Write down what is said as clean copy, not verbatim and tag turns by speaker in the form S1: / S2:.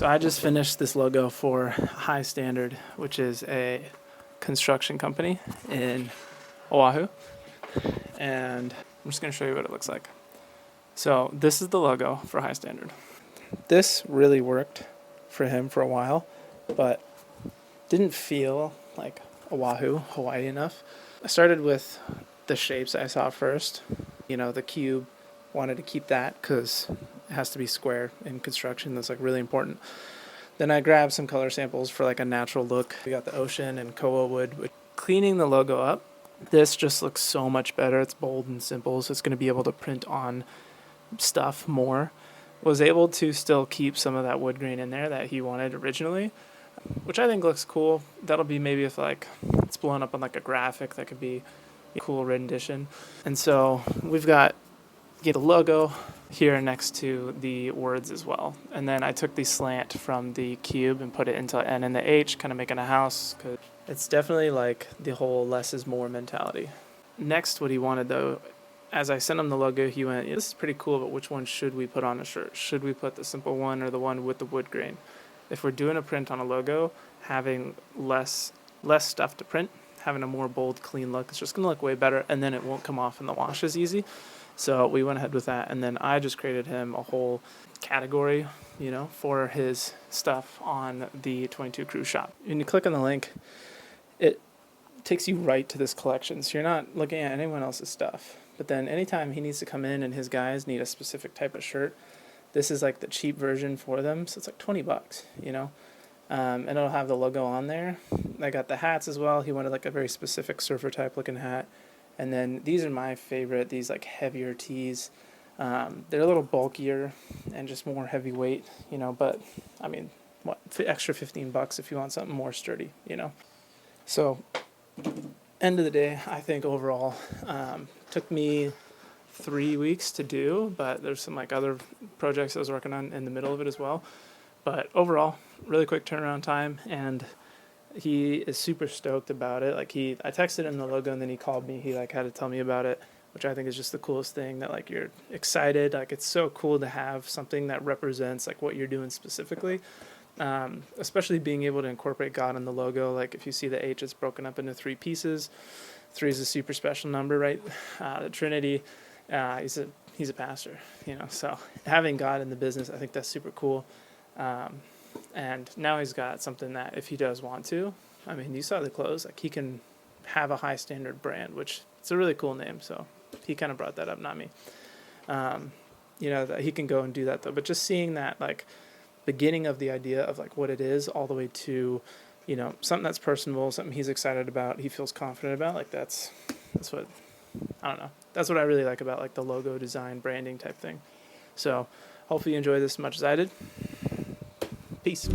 S1: So I just finished this logo for High Standard, which is a construction company in Oahu. And I'm just going to show you what it looks like. So this is the logo for High Standard. This really worked for him for a while, but didn't feel like Oahu, Hawaii enough. I started with the shapes I saw first. You know, the cube, wanted to keep that because it has to be square in construction. That's like really important. Then I grabbed some color samples for like a natural look. We got the ocean and koa wood. Cleaning the logo up, this just looks so much better. It's bold and simple, so it's going to be able to print on stuff more. Was able to still keep some of that wood grain in there that he wanted originally, which I think looks cool. That'll be maybe if like it's blown up on like a graphic, that could be a cool rendition. And so we've got the logo here next to the words as well. And then I took the slant from the cube and put it into N and the H, kind of making a house, because it's definitely like the whole less is more mentality. Next, what he wanted though, as I sent him the logo, he went, this is pretty cool, but which one should we put on a shirt? Should we put the simple one or the one with the wood grain? If we're doing a print on a logo, having less stuff to print, having a more bold, clean look, it's just going to look way better, and then it won't come off in the wash as easy. So we went ahead with that, and then I just created him a whole category, you know, for his stuff on the 22 Cruise shop. When you click on the link, it takes you right to this collection, so you're not looking at anyone else's stuff. But then anytime he needs to come in and his guys need a specific type of shirt, this is like the cheap version for them, so it's like $20, you know. And it'll have the logo on there. I got the hats as well. He wanted like a very specific surfer type looking hat. And then these are my favorite, these like heavier tees. They're a little bulkier and just more heavyweight, you know, but I mean, what, extra $15 if you want something more sturdy, you know. So end of the day, I think overall, took me 3 weeks to do, but there's some like other projects I was working on in the middle of it as well. But overall, really quick turnaround time, and he is super stoked about it. Like I texted him the logo, and then he called me. He like had to tell me about it, which I think is just the coolest thing. That like you're excited. Like it's so cool to have something that represents like what you're doing specifically. Especially being able to incorporate God in the logo. Like if you see the H, it's broken up into 3 pieces. 3 is a super special number, right? The Trinity. He's a pastor, you know. So having God in the business, I think that's super cool. And now he's got something that if he does want to, I mean, you saw the clothes, like he can have a High Standard brand, which it's a really cool name. So he kind of brought that up, not me. You know, that he can go and do that though. But just seeing that like beginning of the idea of like what it is all the way to, you know, something that's personable, something he's excited about, he feels confident about, like that's what, I don't know. That's what I really like about like the logo design branding type thing. So hopefully you enjoy this as much as I did. Peace.